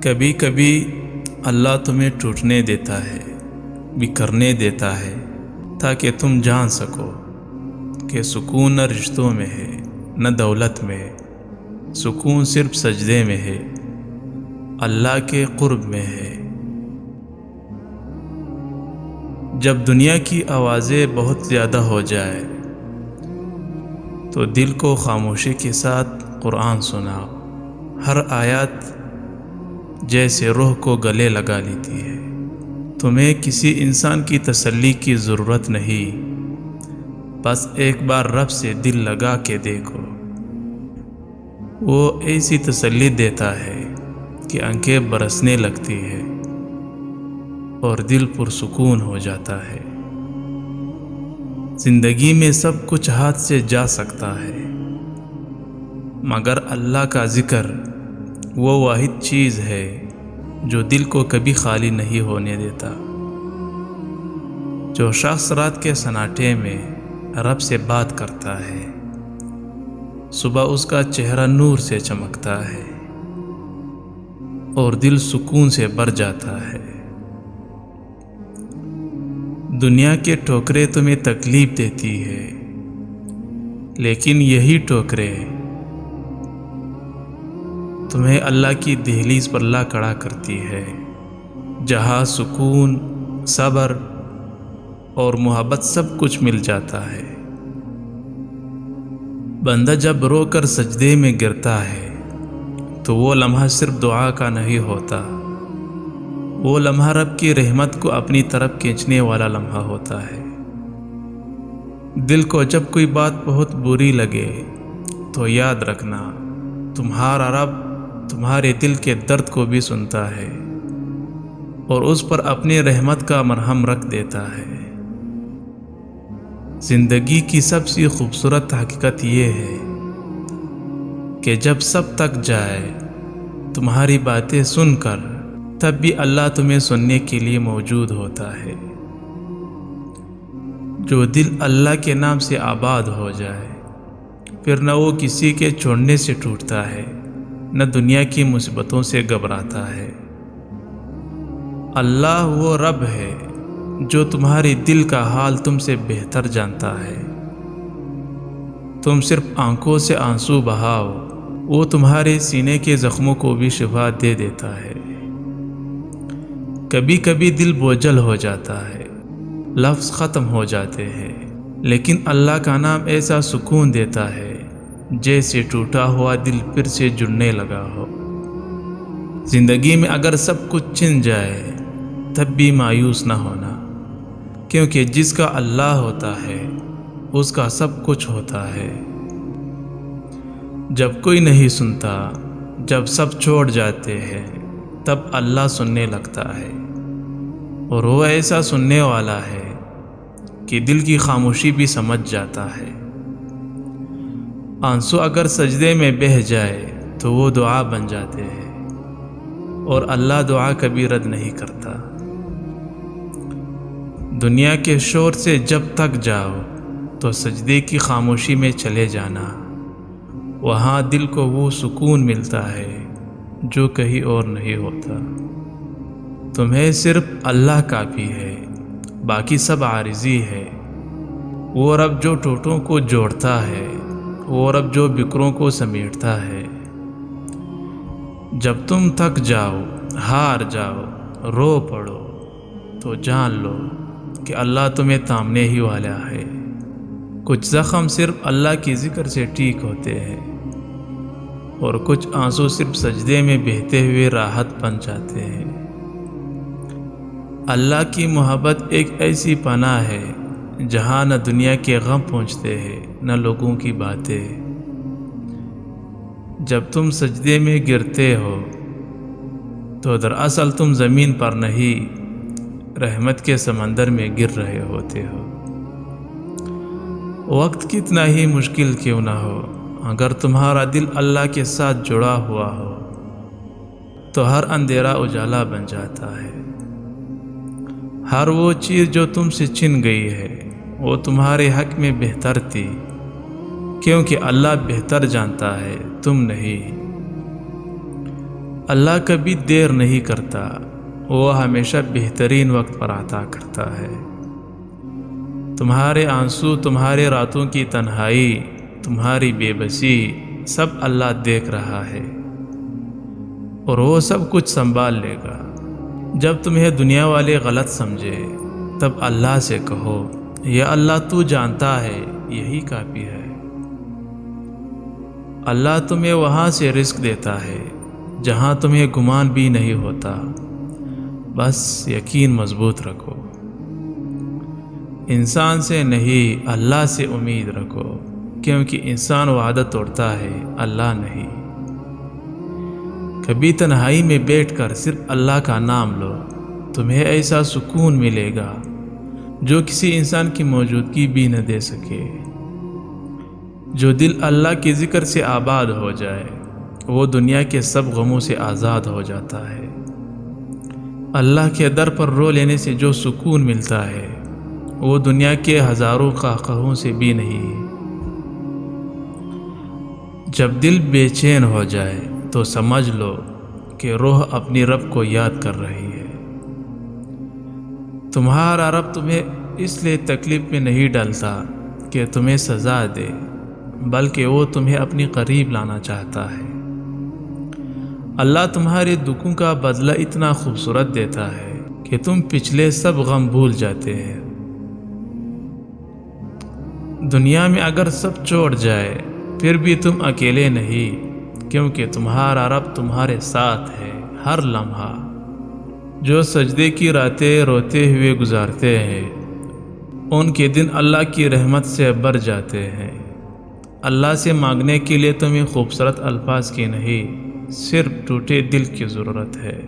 کبھی کبھی اللہ تمہیں ٹوٹنے دیتا ہے، بکھرنے دیتا ہے، تاکہ تم جان سکو کہ سکون نہ رشتوں میں ہے نہ دولت میں ہے، سکون صرف سجدے میں ہے، اللہ کے قرب میں ہے۔ جب دنیا کی آوازیں بہت زیادہ ہو جائے تو دل کو خاموشی کے ساتھ قرآن سناؤ۔ ہر آیات جیسے روح کو گلے لگا لیتی ہے۔ تمہیں کسی انسان کی تسلی کی ضرورت نہیں، بس ایک بار رب سے دل لگا کے دیکھو۔ وہ ایسی تسلی دیتا ہے کہ آنکھیں برسنے لگتی ہے اور دل پرسکون ہو جاتا ہے۔ زندگی میں سب کچھ ہاتھ سے جا سکتا ہے، مگر اللہ کا ذکر وہ واحد چیز ہے جو دل کو کبھی خالی نہیں ہونے دیتا۔ جو شخص رات کے سناٹے میں رب سے بات کرتا ہے، صبح اس کا چہرہ نور سے چمکتا ہے اور دل سکون سے بھر جاتا ہے۔ دنیا کے ٹھوکریں تمہیں تکلیف دیتی ہے، لیکن یہی ٹھوکریں تمہیں اللہ کی دہلیز پر لا کھڑا کرتی ہے، جہاں سکون، صبر اور محبت سب کچھ مل جاتا ہے۔ بندہ جب رو کر سجدے میں گرتا ہے تو وہ لمحہ صرف دعا کا نہیں ہوتا، وہ لمحہ رب کی رحمت کو اپنی طرف کھینچنے والا لمحہ ہوتا ہے۔ دل کو جب کوئی بات بہت بری لگے تو یاد رکھنا، تمہارا رب تمہارے دل کے درد کو بھی سنتا ہے اور اس پر اپنی رحمت کا مرہم رکھ دیتا ہے۔ زندگی کی سب سے خوبصورت حقیقت یہ ہے کہ جب سب تک جائے تمہاری باتیں سن کر، تب بھی اللہ تمہیں سننے کے لیے موجود ہوتا ہے۔ جو دل اللہ کے نام سے آباد ہو جائے، پھر نہ وہ کسی کے چھوڑنے سے ٹوٹتا ہے، نہ دنیا کی مصیبتوں سے گھبراتا ہے۔ اللہ وہ رب ہے جو تمہارے دل کا حال تم سے بہتر جانتا ہے۔ تم صرف آنکھوں سے آنسو بہاؤ، وہ تمہارے سینے کے زخموں کو بھی شفا دے دیتا ہے۔ کبھی کبھی دل بوجھل ہو جاتا ہے، لفظ ختم ہو جاتے ہیں، لیکن اللہ کا نام ایسا سکون دیتا ہے جیسے ٹوٹا ہوا دل پھر سے جڑنے لگا ہو۔ زندگی میں اگر سب کچھ چھن جائے تب بھی مایوس نہ ہونا، کیونکہ جس کا اللہ ہوتا ہے اس کا سب کچھ ہوتا ہے۔ جب کوئی نہیں سنتا، جب سب چھوڑ جاتے ہیں، تب اللہ سننے لگتا ہے، اور وہ ایسا سننے والا ہے کہ دل کی خاموشی بھی سمجھ جاتا ہے۔ آنسو اگر سجدے میں بہہ جائے تو وہ دعا بن جاتے ہیں، اور اللہ دعا کبھی رد نہیں کرتا۔ دنیا کے شور سے جب تک جاؤ تو سجدے کی خاموشی میں چلے جانا، وہاں دل کو وہ سکون ملتا ہے جو کہیں اور نہیں ہوتا۔ تمہیں صرف اللہ کافی ہے، باقی سب عارضی ہے۔ وہ رب جو ٹوٹوں کو جوڑتا ہے، وہ رب جو بکروں کو سمیٹتا ہے۔ جب تم تھک جاؤ، ہار جاؤ، رو پڑو، تو جان لو کہ اللہ تمہیں تھامنے ہی والا ہے۔ کچھ زخم صرف اللہ کی ذکر سے ٹھیک ہوتے ہیں، اور کچھ آنسو صرف سجدے میں بہتے ہوئے راحت بن جاتے ہیں۔ اللہ کی محبت ایک ایسی پناہ ہے جہاں نہ دنیا کے غم پہنچتے ہیں نہ لوگوں کی باتیں۔ جب تم سجدے میں گرتے ہو تو دراصل تم زمین پر نہیں، رحمت کے سمندر میں گر رہے ہوتے ہو۔ وقت کتنا ہی مشکل کیوں نہ ہو، اگر تمہارا دل اللہ کے ساتھ جڑا ہوا ہو تو ہر اندھیرا اجالا بن جاتا ہے۔ ہر وہ چیز جو تم سے چھن گئی ہے وہ تمہارے حق میں بہتر تھی، کیونکہ اللہ بہتر جانتا ہے، تم نہیں۔ اللہ کبھی دیر نہیں کرتا، وہ ہمیشہ بہترین وقت پر عطا کرتا ہے۔ تمہارے آنسو، تمہارے راتوں کی تنہائی، تمہاری بے بسی سب اللہ دیکھ رہا ہے، اور وہ سب کچھ سنبھال لے گا۔ جب تمہیں دنیا والے غلط سمجھے تب اللہ سے کہو، یا اللہ تو جانتا ہے، یہی کافی ہے۔ اللہ تمہیں وہاں سے رزق دیتا ہے جہاں تمہیں گمان بھی نہیں ہوتا، بس یقین مضبوط رکھو۔ انسان سے نہیں، اللہ سے امید رکھو، کیونکہ انسان وعدہ توڑتا ہے، اللہ نہیں۔ کبھی تنہائی میں بیٹھ کر صرف اللہ کا نام لو، تمہیں ایسا سکون ملے گا جو کسی انسان کی موجودگی بھی نہ دے سکے۔ جو دل اللہ کے ذکر سے آباد ہو جائے وہ دنیا کے سب غموں سے آزاد ہو جاتا ہے۔ اللہ کے در پر رو لینے سے جو سکون ملتا ہے وہ دنیا کے ہزاروں قہقہوں سے بھی نہیں۔ جب دل بے چین ہو جائے تو سمجھ لو کہ روح اپنی رب کو یاد کر رہی ہے۔ تمہارا رب تمہیں اس لیے تکلیف میں نہیں ڈالتا کہ تمہیں سزا دے، بلکہ وہ تمہیں اپنی قریب لانا چاہتا ہے۔ اللہ تمہارے دکھوں کا بدلہ اتنا خوبصورت دیتا ہے کہ تم پچھلے سب غم بھول جاتے ہیں۔ دنیا میں اگر سب چھوڑ جائے پھر بھی تم اکیلے نہیں، کیونکہ تمہارا رب تمہارے ساتھ ہے ہر لمحہ۔ جو سجدے کی راتیں روتے ہوئے گزارتے ہیں ان کے دن اللہ کی رحمت سے بھر جاتے ہیں۔ اللہ سے مانگنے کے لیے تمہیں خوبصورت الفاظ کی نہیں، صرف ٹوٹے دل کی ضرورت ہے۔